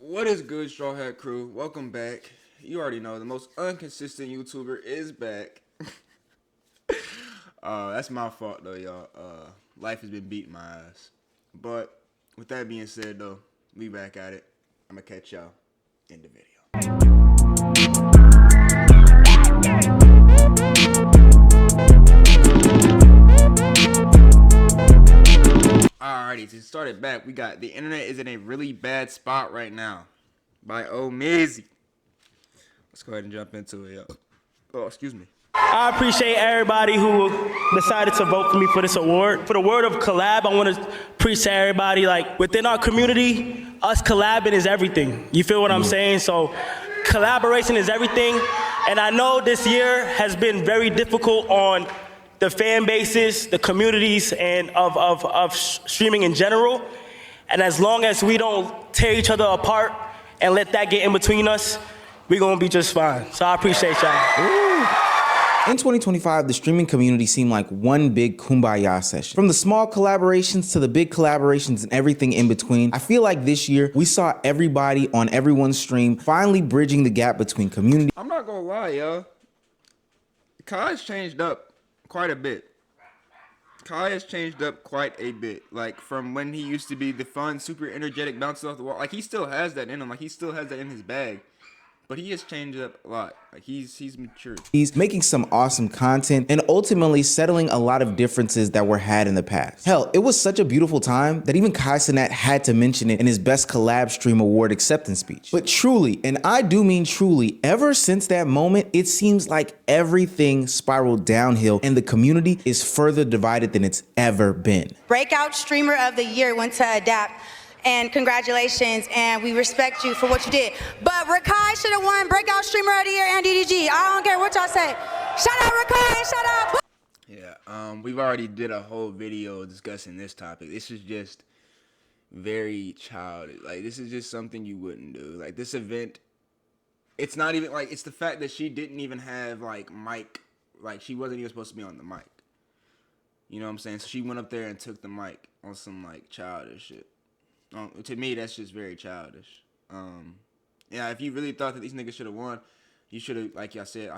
What is good, Straw Hat Crew? Welcome back. You already know the most inconsistent YouTuber is back. That's my fault though, y'all. Life has been beating my ass. But with that being said, though, we back at it. I'm gonna catch y'all in the video. Alrighty, to start it back, we got the internet is in a really bad spot right now by Omizzy. Let's go ahead and jump into it, yo. Oh, excuse me. I appreciate everybody who decided to vote for me for this award. For the word of collab, I want to appreciate everybody. Like, within our community, us collabing is everything. You feel what I'm saying? So collaboration is everything. And I know this year has been very difficult on the fan bases, the communities, and of streaming in general. And as long as we don't tear each other apart and let that get in between us, we're gonna be just fine. So I appreciate y'all. In 2025, the streaming community seemed like one big kumbaya session. From the small collaborations to the big collaborations and everything in between, I feel like this year we saw everybody on everyone's stream finally bridging the gap between community. I'm not gonna lie, yo. Kai's changed up quite a bit. Kai has changed up quite a bit. Like, from when he used to be the fun, super energetic, bouncing off the wall. Like, he still has that in him. Like, he still has that in his bag. But he has changed up a lot. Like, he's matured. He's making some awesome content and ultimately settling a lot of differences that were had in the past. Hell, it was such a beautiful time that even Kai Cenat had to mention it in his Best Collab Stream Award acceptance speech. But truly, and I do mean truly, ever since that moment, it seems like everything spiraled downhill and the community is further divided than it's ever been. Breakout Streamer of the Year went to Adapt. And congratulations, and we respect you for what you did. But Rakai should have won Breakout Streamer of the Year and DDG. I don't care what y'all say. Shout out Rakai and shout out. Yeah, we've already did a whole video discussing this topic. This is just very childish. Like, this is just something you wouldn't do. Like, this event, it's not even, like, it's the fact that she didn't even have, like, mic. Like, she wasn't even supposed to be on the mic. You know what I'm saying? So she went up there and took the mic on some, like, childish shit. To me, that's just very childish. Yeah, if you really thought that these niggas should have won, you should have, like y'all said,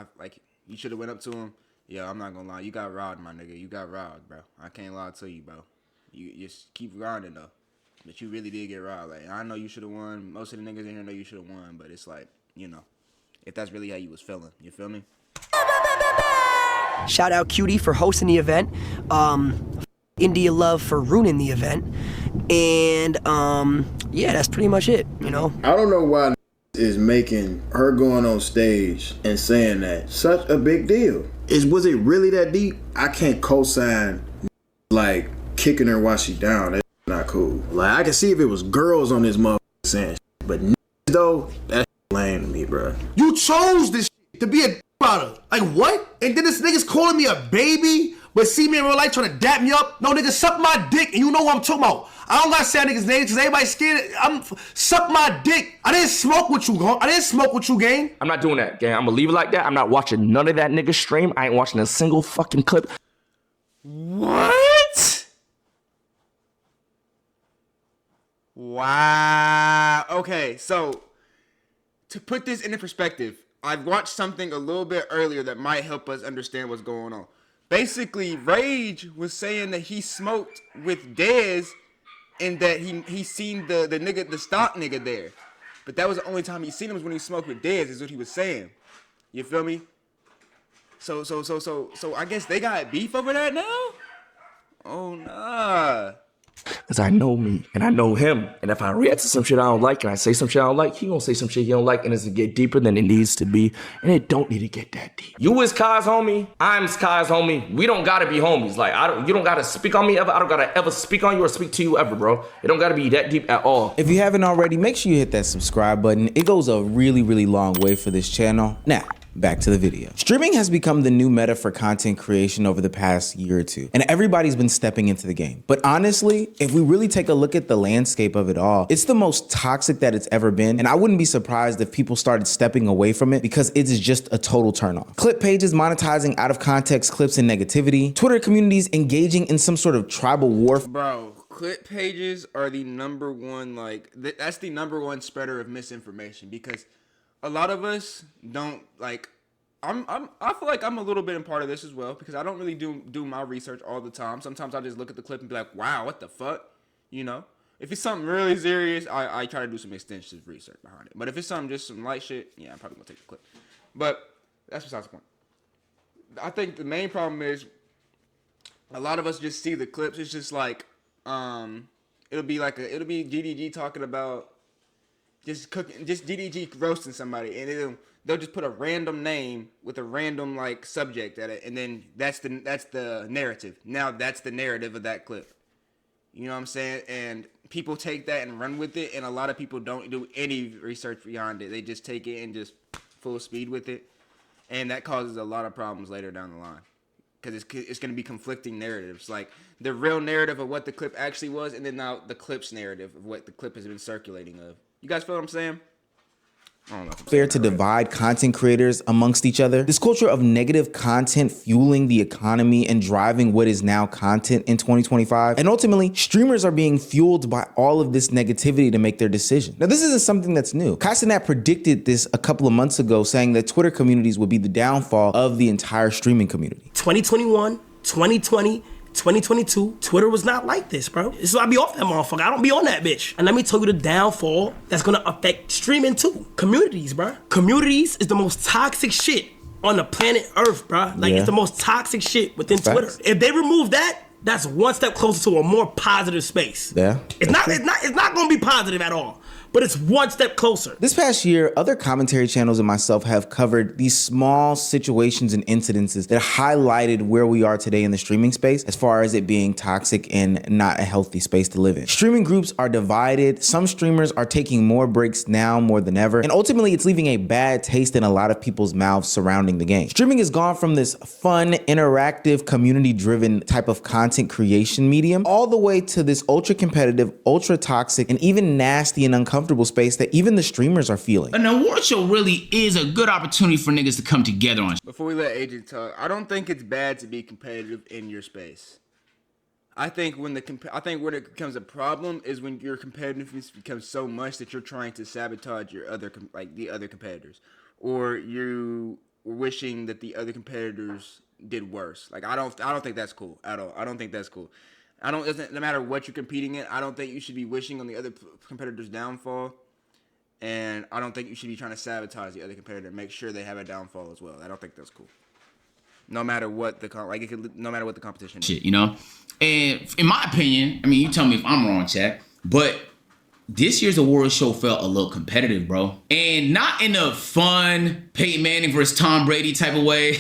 you should have went up to him. Yeah, I'm not gonna lie, you got robbed, my nigga. You got robbed, bro. I can't lie to you, bro. You just keep grinding though, but you really did get robbed. Like, I know you should have won. Most of the niggas in here know you should have won, but it's like, you know, if that's really how you was feeling, you feel me? Shout out Cutie for hosting the event. India Love for ruining the event. And yeah, that's pretty much it, you know. I don't know why is making her going on stage and saying that such a big deal. Was it really that deep? I can't co-sign like kicking her while she down. That's not cool. Like, I can see if it was girls on this motherfucker saying shit, but though, that's lame to me, bro. You chose this to be a about her. Like, what? And then this nigga's calling me a baby, but see me in real life trying to dap me up? No, nigga, suck my dick, and you know what I'm talking about. I don't gotta say that nigga's name because everybody's scared. Suck my dick. I didn't smoke with you, I didn't smoke with you, gang. I'm not doing that, gang. I'm gonna leave it like that. I'm not watching none of that nigga stream. I ain't watching a single fucking clip. What? Wow. Okay, so to put this into perspective, I've watched something a little bit earlier that might help us understand what's going on. Basically, Rage was saying that he smoked with Dez and that he seen the nigga, the stock nigga there. But that was the only time he seen him was when he smoked with Dez, is what he was saying. You feel me? So I guess they got beef over that now? Oh, nah. Because I know me and I know him. And if I react to some shit I don't like and I say some shit I don't like, he gonna say some shit he don't like, and it's gonna get deeper than it needs to be. And it don't need to get that deep. You is Kai's homie. I'm Kai's homie. We don't gotta be homies. Like, you don't gotta speak on me ever. I don't gotta ever speak on you or speak to you ever, bro. It don't gotta be that deep at all. If you haven't already, make sure you hit that subscribe button. It goes a really, really long way for this channel. Now, back to the video. Streaming has become the new meta for content creation over the past year or two, and everybody's been stepping into the game. But honestly, if we really take a look at the landscape of it all, it's the most toxic that it's ever been, and I wouldn't be surprised if people started stepping away from it because it is just a total turnoff. Clip pages monetizing out of context clips and negativity, Twitter communities engaging in some sort of tribal warfare. Bro, clip pages are the number one, like, that's the number one spreader of misinformation, because a lot of us don't, like, I feel like I'm a little bit in part of this as well, because I don't really do my research all the time. Sometimes I just look at the clip and be like, wow, what the fuck, you know? If it's something really serious, I try to do some extensive research behind it. But if it's something, just some light shit, yeah, I'm probably gonna take the clip. But that's besides the point. I think the main problem is a lot of us just see the clips. It's just like, it'll be GDG talking about just GDG roasting somebody, and they'll just put a random name with a random like subject at it, and then that's the narrative. Now that's the narrative of that clip. You know what I'm saying? And people take that and run with it, and a lot of people don't do any research beyond it. They just take it and just full speed with it, and that causes a lot of problems later down the line, because it's going to be conflicting narratives, like the real narrative of what the clip actually was, and then now the clip's narrative of what the clip has been circulating of. You guys feel what I'm saying? I don't know. Fair to divide content creators amongst each other. This culture of negative content fueling the economy and driving what is now content in 2025. And ultimately, streamers are being fueled by all of this negativity to make their decision. Now, this isn't something that's new. Kai Cenat predicted this a couple of months ago, saying that Twitter communities would be the downfall of the entire streaming community. 2021, 2020, 2022, Twitter was not like this, bro. This is why I be off that motherfucker. I don't be on that bitch. And let me tell you the downfall that's gonna affect streaming too. Communities, bro. Communities is the most toxic shit on the planet Earth, bro. Like, it's the most toxic shit within Twitter. If they remove that, that's one step closer to a more positive space. Yeah. It's not gonna be positive at all, but it's one step closer. This past year, other commentary channels and myself have covered these small situations and incidences that highlighted where we are today in the streaming space, as far as it being toxic and not a healthy space to live in. Streaming groups are divided. Some streamers are taking more breaks now more than ever, and ultimately it's leaving a bad taste in a lot of people's mouths surrounding the game. Streaming has gone from this fun, interactive, community-driven type of content creation medium all the way to this ultra-competitive, ultra-toxic, and even nasty and uncomfortable space that even the streamers are feeling. An award show really is a good opportunity for niggas to come together on. Before we let Agent talk, I don't think it's bad to be competitive in your space. I think when it becomes a problem is when your competitiveness becomes so much that you're trying to sabotage your the other competitors, or you wishing that the other competitors did worse. Like, I don't think that's cool at all. I don't think that's cool. No matter what you're competing in, I don't think you should be wishing on the other competitor's downfall, and I don't think you should be trying to sabotage the other competitor, make sure they have a downfall as well. I don't think that's cool. No matter what no matter what the competition is. Shit, you know? And in my opinion, I mean, you tell me if I'm wrong, chat, but this year's award show felt a little competitive, bro. And not in a fun Peyton Manning versus Tom Brady type of way.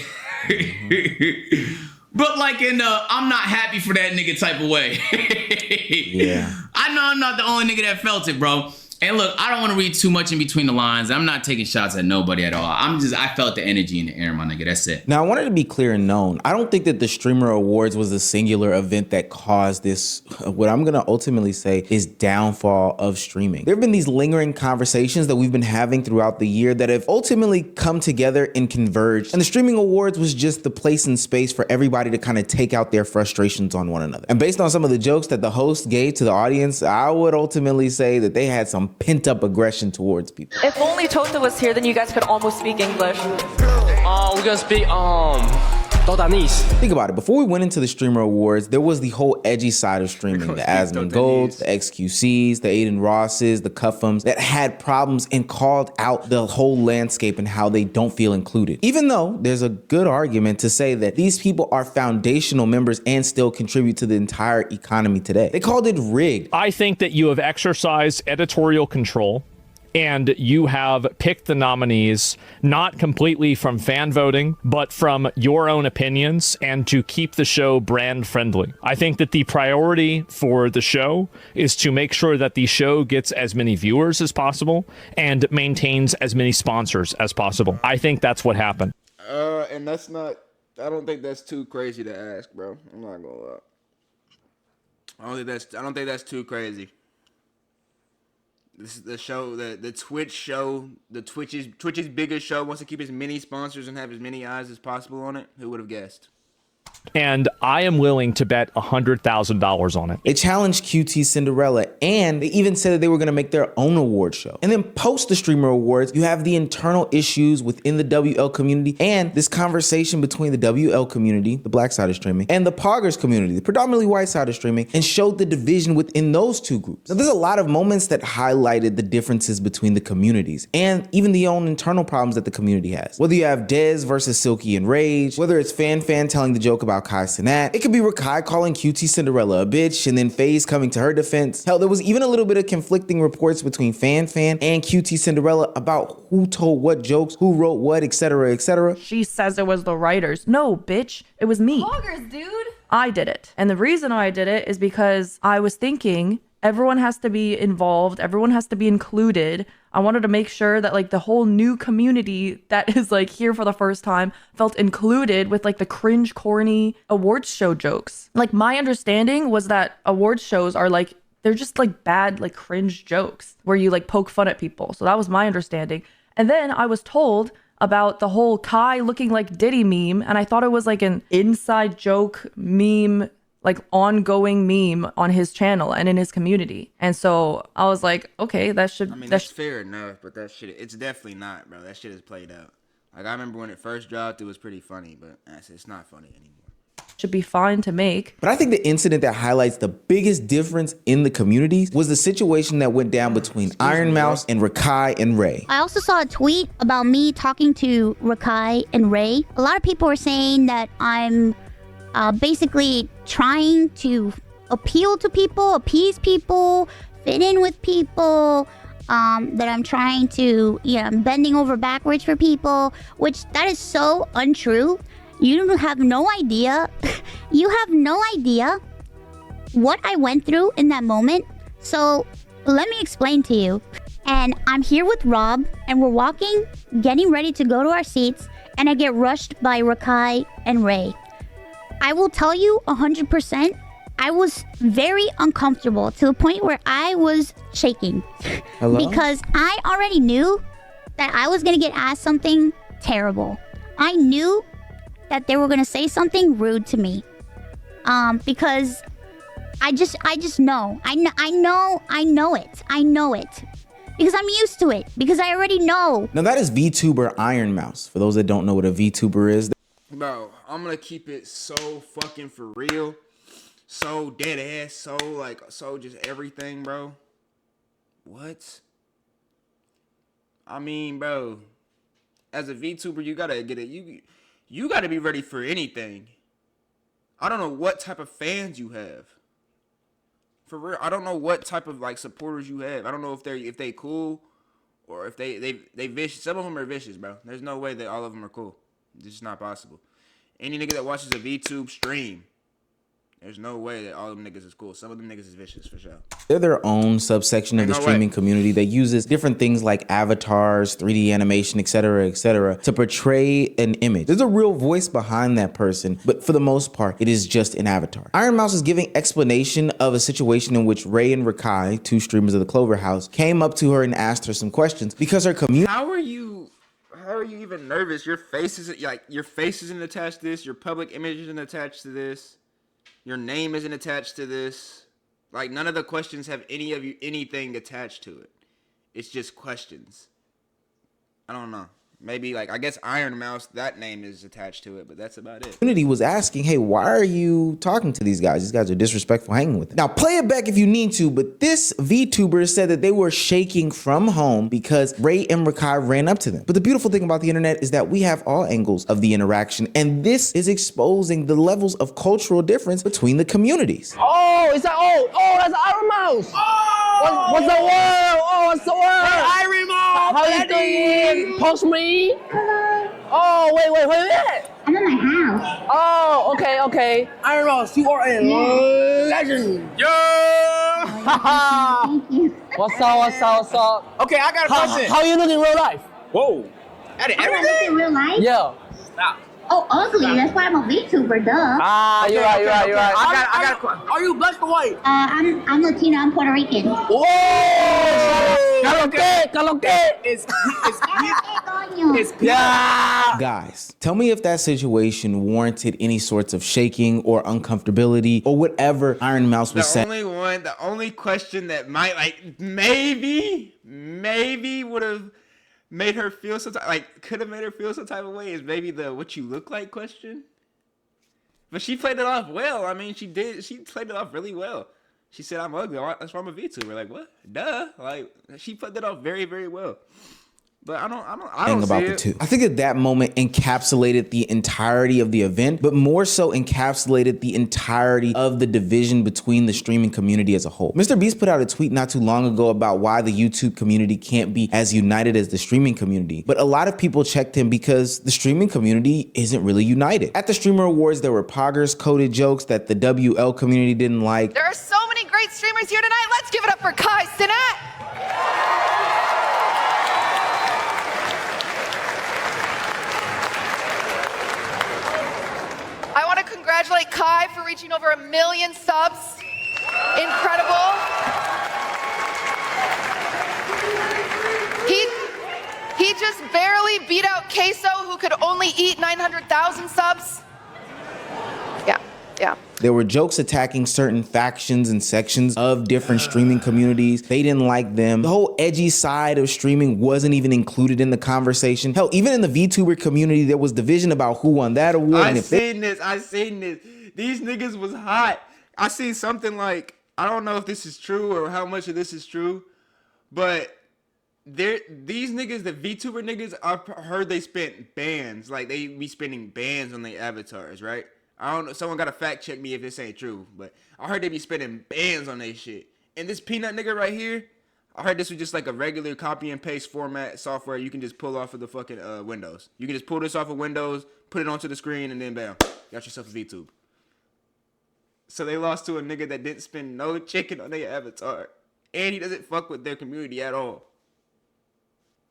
But like in I'm not happy for that nigga type of way. Yeah. I know I'm not the only nigga that felt it, bro. And look, I don't want to read too much in between the lines. I'm not taking shots at nobody at all. I felt the energy in the air, my nigga. That's it. Now, I wanted to be clear and known. I don't think that the Streamer Awards was a singular event that caused this, what I'm going to ultimately say is downfall of streaming. There have been these lingering conversations that we've been having throughout the year that have ultimately come together and converged. And the Streaming Awards was just the place and space for everybody to kind of take out their frustrations on one another. And based on some of the jokes that the host gave to the audience, I would ultimately say that they had some pent-up aggression towards people. If only Tota was here, then you guys could almost speak English. We're gonna speak Todanese. Think about it. Before we went into the Streamer Awards, there was the whole edgy side of streaming. The Asmon Golds, the XQCs, the Aiden Rosses, the Cuffums that had problems and called out the whole landscape and how they don't feel included. Even though there's a good argument to say that these people are foundational members and still contribute to the entire economy today. They called it rigged. I think that you have exercised editorial control and you have picked the nominees not completely from fan voting, but from your own opinions and to keep the show brand friendly. I think that the priority for the show is to make sure that the show gets as many viewers as possible and maintains as many sponsors as possible. I think that's what happened. And that's not, I don't think that's too crazy to ask, bro. I'm not gonna lie. I don't think that's too crazy. This is the show, the Twitch show, Twitch's biggest show wants to keep as many sponsors and have as many eyes as possible on it. Who would have guessed? and I am willing to bet $100,000 on it. They challenged QT Cinderella, and they even said that they were going to make their own award show. And then post the Streamer Awards, you have the internal issues within the WL community and this conversation between the WL community, the black side of streaming, and the Poggers community, the predominantly white side of streaming, and showed the division within those two groups. Now, there's a lot of moments that highlighted the differences between the communities and even the own internal problems that the community has. Whether you have Dez versus Silky and Rage, whether it's Fan telling the joke about Kai Cenat, it could be Rakai calling QT Cinderella a bitch and then FaZe coming to her defense. Hell, there was even a little bit of conflicting reports between Fan and QT Cinderella about who told what jokes, who wrote what, etc., etc. She says it was the writers. No, bitch, it was me. Poggers, dude. I did it. And the reason I did it is because I was thinking everyone has to be involved. Everyone has to be included. I wanted to make sure that like the whole new community that is like here for the first time felt included with like the cringe, corny awards show jokes. Like my understanding was that awards shows are like, they're just like bad, like cringe jokes where you like poke fun at people. So that was my understanding. And then I was told about the whole Kai looking like Diddy meme. And I thought it was like an inside joke meme, like ongoing meme on his channel and in his community. And so I was like, okay, that should... I mean, that's fair enough, but that shit, it's definitely not, bro. That shit is played out. Like, I remember when it first dropped, it was pretty funny, but it's not funny anymore. Should be fine to make. But I think the incident that highlights the biggest difference in the communities was the situation that went down between Iron Mouse and Rakai and Ray. I also saw a tweet about me talking to Rakai and Ray. A lot of people were saying that I'm basically trying to appeal to people, appease people, fit in with people, that I'm trying to, I'm bending over backwards for people, which that is so untrue. You have no idea. You have no idea what I went through in that moment. So let me explain to you. And I'm here with Rob, and we're walking, getting ready to go to our seats, and I get rushed by Rakai and Ray. I will tell you 100%, I was very uncomfortable to the point where I was shaking. Hello? Because I already knew that I was going to get asked something terrible. I knew that they were going to say something rude to me. Because I just know. I know it. Because I'm used to it. Because I already know. Now that is VTuber Iron Mouse. For those that don't know what a VTuber is. Bro, I'm gonna keep it so fucking for real. So dead ass, so just everything, bro. What? I mean, bro, as a VTuber, you gotta get it. You gotta be ready for anything. I don't know what type of fans you have. For real, I don't know what type of like supporters you have. I don't know if they cool or if they vicious. Some of them are vicious, bro. There's no way that all of them are cool. It's just not possible. Any nigga that watches a VTube stream, there's no way that all of them niggas is cool. Some of them niggas is vicious for sure. They're their own subsection of the streaming community that uses different things like avatars, 3D animation, etc., to portray an image. There's a real voice behind that person, but for the most part, it is just an avatar. Iron Mouse is giving explanation of a situation in which Ray and Rakai, two streamers of the Clover House, came up to her and asked her some questions because her community... How are you even nervous? Your face isn't attached to this. Your public image isn't attached to this. Your name isn't attached to this. Like, none of the questions have anything attached to it. It's just questions. I don't know. Maybe, like, I guess Iron Mouse, that name is attached to it, but that's about it. Community was asking, hey, why are you talking to these guys? These guys are disrespectful hanging with them. Now, play it back if you need to, but this VTuber said that they were shaking from home because Ray and Rakai ran up to them. But the beautiful thing about the internet is that we have all angles of the interaction, and this is exposing the levels of cultural difference between the communities. Oh, is that that's Iron Mouse. Oh, what's the word? Oh, what's the word? Hey, Iron Mouse. How you doing? Post me. Oh, wait. I'm in my house. Oh, okay. Iron Mouse, you are a legend. Thank you. What's up? Okay, I got a question. How you look in real life? Whoa. I look in real life? Yeah. Stop. Oh, ugly. That's why I'm a VTuber, duh. Ah, you're right. I got. Are you black or white? I'm Latino. I'm Puerto Rican. Whoa! Caloque. Yeah. Guys, tell me if that situation warranted any sorts of shaking or uncomfortability or whatever Iron Mouse was saying. The only question that might maybe would have made her feel some could have made her feel some type of way is maybe the "what you look like" question. But she played it off well. I mean, she played it off really well. She said, "I'm ugly. That's why I'm a VTuber." Like, what? Duh. Like, she played that off very, very well. But I don't about see the it. two. I think that moment encapsulated the entirety of the event, but more so encapsulated the entirety of the division between the streaming community as a whole. Mr. Beast put out a tweet not too long ago about why the YouTube community can't be as united as the streaming community. But a lot of people checked him because the streaming community isn't really united. At the Streamer Awards, there were poggers coded jokes that the WL community didn't like. There are so many great streamers here tonight. Let's give it up for Kai Cenat. I want to congratulate Kai for reaching over 1 million subs. Incredible. He just barely beat out Queso, who could only eat 900,000 subs. Yeah. There were jokes attacking certain factions and sections of different streaming communities. They didn't like them. The whole edgy side of streaming wasn't even included in the conversation. Hell, even in the VTuber community, there was division about who won that award. I seen this. These niggas was hot. I seen something like, I don't know if this is true or how much of this is true, but these niggas, the VTuber niggas, I heard they spent bands. Like, they be spending bands on their avatars, right? I don't know. Someone gotta fact check me if this ain't true, but I heard they be spending bands on their shit. And this peanut nigga right here, I heard this was just like a regular copy and paste format software you can just pull off of the fucking Windows. You can just pull this off of Windows, put it onto the screen, and then bam, got yourself a VTube. So they lost to a nigga that didn't spend no chicken on their avatar, and he doesn't fuck with their community at all.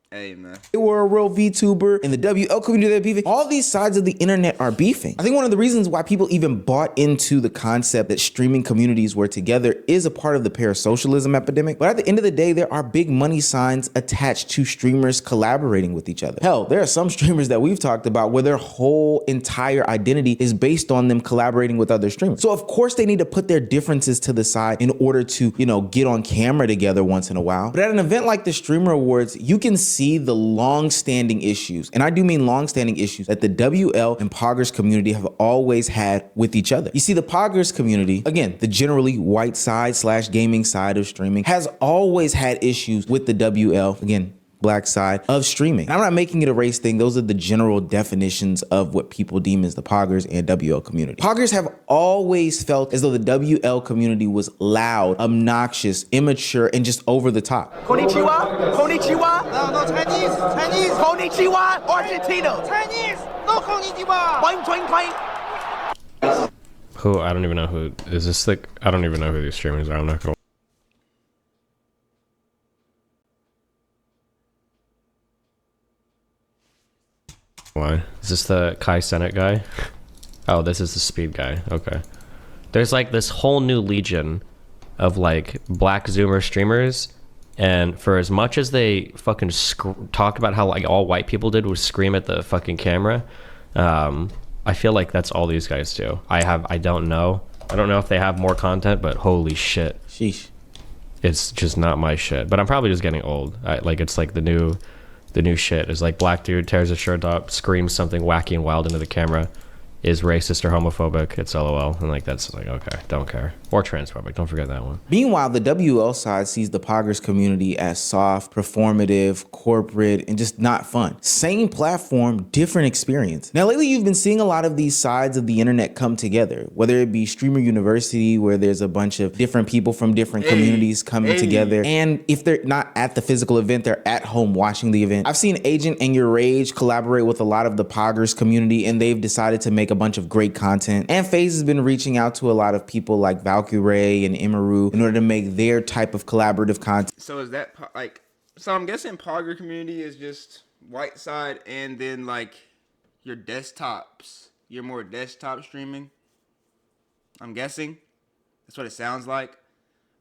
Hey, man. They were a real VTuber, and the WL community, they're beefing. All these sides of the internet are beefing. I think one of the reasons why people even bought into the concept that streaming communities were together is a part of the parasocialism epidemic. But at the end of the day, there are big money signs attached to streamers collaborating with each other. Hell, there are some streamers that we've talked about where their whole entire identity is based on them collaborating with other streamers. So of course they need to put their differences to the side in order to, get on camera together once in a while. But at an event like the Streamer Awards, you can see the long-standing issues, and I do mean long-standing issues, that the WL and Poggers community have always had with each other. You see, the Poggers community, again, the generally white side / gaming side of streaming, has always had issues with the WL, again, black side of streaming. And I'm not making it a race thing. Those are the general definitions of what people deem as the Poggers and WL community. Poggers have always felt as though the WL community was loud, obnoxious, immature, and just over the top. Konnichiwa? Konnichiwa? No, Chinese. Konnichiwa? Argentina. Chinese. No, konnichiwa. Who? I don't even know who. Is this like? I don't even know who these streamers are. I'm not gonna. Why? Is this the Kai Cenat guy? Oh, this is the speed guy. Okay. There's like this whole new legion of like black Zoomer streamers, and for as much as they fucking talk about how like all white people did was scream at the fucking camera, I feel like that's all these guys do. I don't know if they have more content, but holy shit. Sheesh. It's just not my shit. But I'm probably just getting old. It's like the new shit is like black dude tears his shirt up, screams something wacky and wild into the camera, is racist or homophobic, it's LOL, and like that's like, okay, don't care. Or transphobic, don't forget that one. Meanwhile, the WL side sees the Poggers community as soft, performative, corporate, and just not fun. Same platform, different experience. Now lately you've been seeing a lot of these sides of the internet come together, whether it be Streamer University, where there's a bunch of different people from different communities coming together, and if they're not at the physical event, they're at home watching the event. I've seen Agent and Your Rage collaborate with a lot of the Poggers community, and they've decided to make a bunch of great content. And FaZe has been reaching out to a lot of people like Valkyrae and Imaru in order to make their type of collaborative content. So is that so I'm guessing Pogger community is just white side, and then like your desktops. You're more desktop streaming. I'm guessing. That's what it sounds like.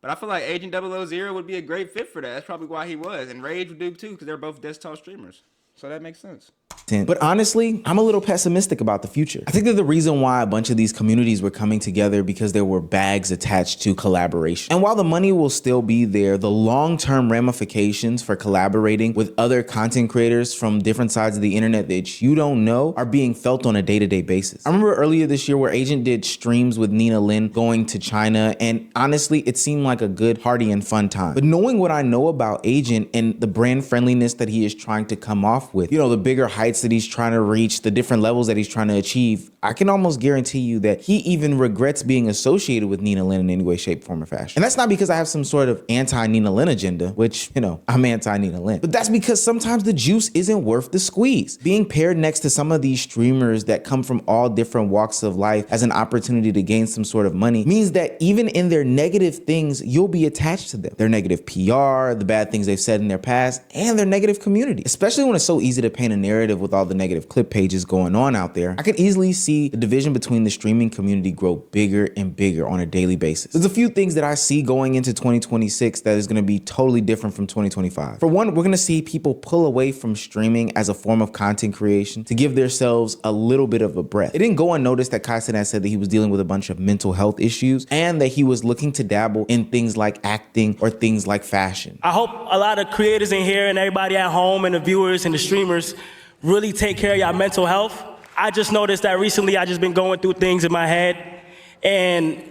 But I feel like Agent 000 would be a great fit for that. That's probably why he was. And Rage would do too, because they're both desktop streamers. So that makes sense. But honestly, I'm a little pessimistic about the future. I think that the reason why a bunch of these communities were coming together because there were bags attached to collaboration. And while the money will still be there, the long-term ramifications for collaborating with other content creators from different sides of the internet that you don't know are being felt on a day-to-day basis. I remember earlier this year where Agent did streams with Nina Lin going to China, and honestly, it seemed like a good, hearty, and fun time. But knowing what I know about Agent and the brand friendliness that he is trying to come off with, you know, the bigger heights that he's trying to reach, the different levels that he's trying to achieve, I can almost guarantee you that he even regrets being associated with Nina Lin in any way, shape, form, or fashion. And that's not because I have some sort of anti-Nina Lin agenda, which, you know, I'm anti-Nina Lin. But that's because sometimes the juice isn't worth the squeeze. Being paired next to some of these streamers that come from all different walks of life as an opportunity to gain some sort of money means that even in their negative things, you'll be attached to them. Their negative PR, the bad things they've said in their past, and their negative community. Especially when it's so easy to paint a narrative with all the negative clip pages going on out there, I could easily see the division between the streaming community grow bigger and bigger on a daily basis. There's a few things that I see going into 2026 that is going to be totally different from 2025. For one, we're going to see people pull away from streaming as a form of content creation to give themselves a little bit of a breath. It didn't go unnoticed that Kai Cenat said that he was dealing with a bunch of mental health issues and that he was looking to dabble in things like acting or things like fashion. I hope a lot of creators in here and everybody at home and the viewers and the streamers really take care of your mental health. I just noticed that recently I just been going through things in my head, and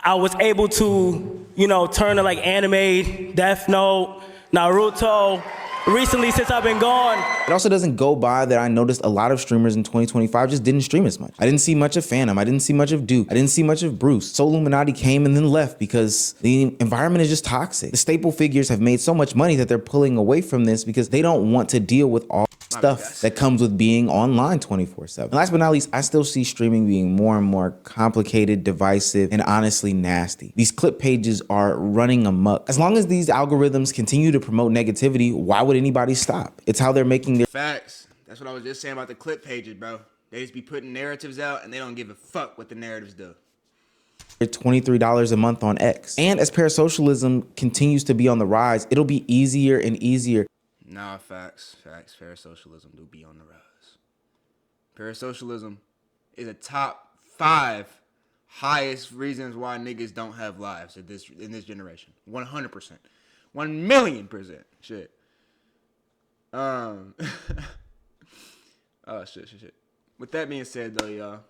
I was able to, you know, turn to like anime, Death Note, Naruto, recently since I've been gone. It also doesn't go by that I noticed a lot of streamers in 2025 just didn't stream as much. I didn't see much of Phantom. I didn't see much of Duke. I didn't see much of Bruce. Soul Illuminati came and then left because the environment is just toxic. The staple figures have made so much money that they're pulling away from this because they don't want to deal with all stuff that comes with being online 24/7. And last but not least, I still see streaming being more and more complicated, divisive, and honestly nasty. These clip pages are running amok. As long as these algorithms continue to promote negativity, why would anybody stop? It's how they're making their facts. That's what I was just saying about the clip pages, bro. They just be putting narratives out and they don't give a fuck what the narratives do. $23 a month on X. And as parasocialism continues to be on the rise, it'll be easier and easier. Nah, facts. Parasocialism do be on the rise. Parasocialism is a top 5 highest reasons why niggas don't have lives in this generation. 100%. 1,000,000%. Shit. Oh, shit. With that being said, though, y'all,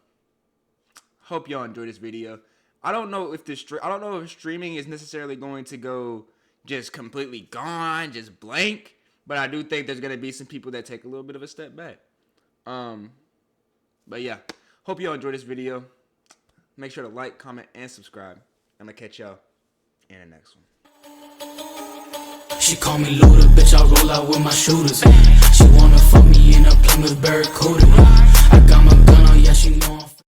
hope y'all enjoy this video. I don't know if streaming is necessarily going to go just completely gone, just blank. But I do think there's going to be some people that take a little bit of a step back. But yeah, hope y'all enjoyed this video. Make sure to like, comment, and subscribe. I'm going to catch y'all in the next one. She call me Luda, bitch, I roll out with my shooters. She wanna fuck me in a Plymouth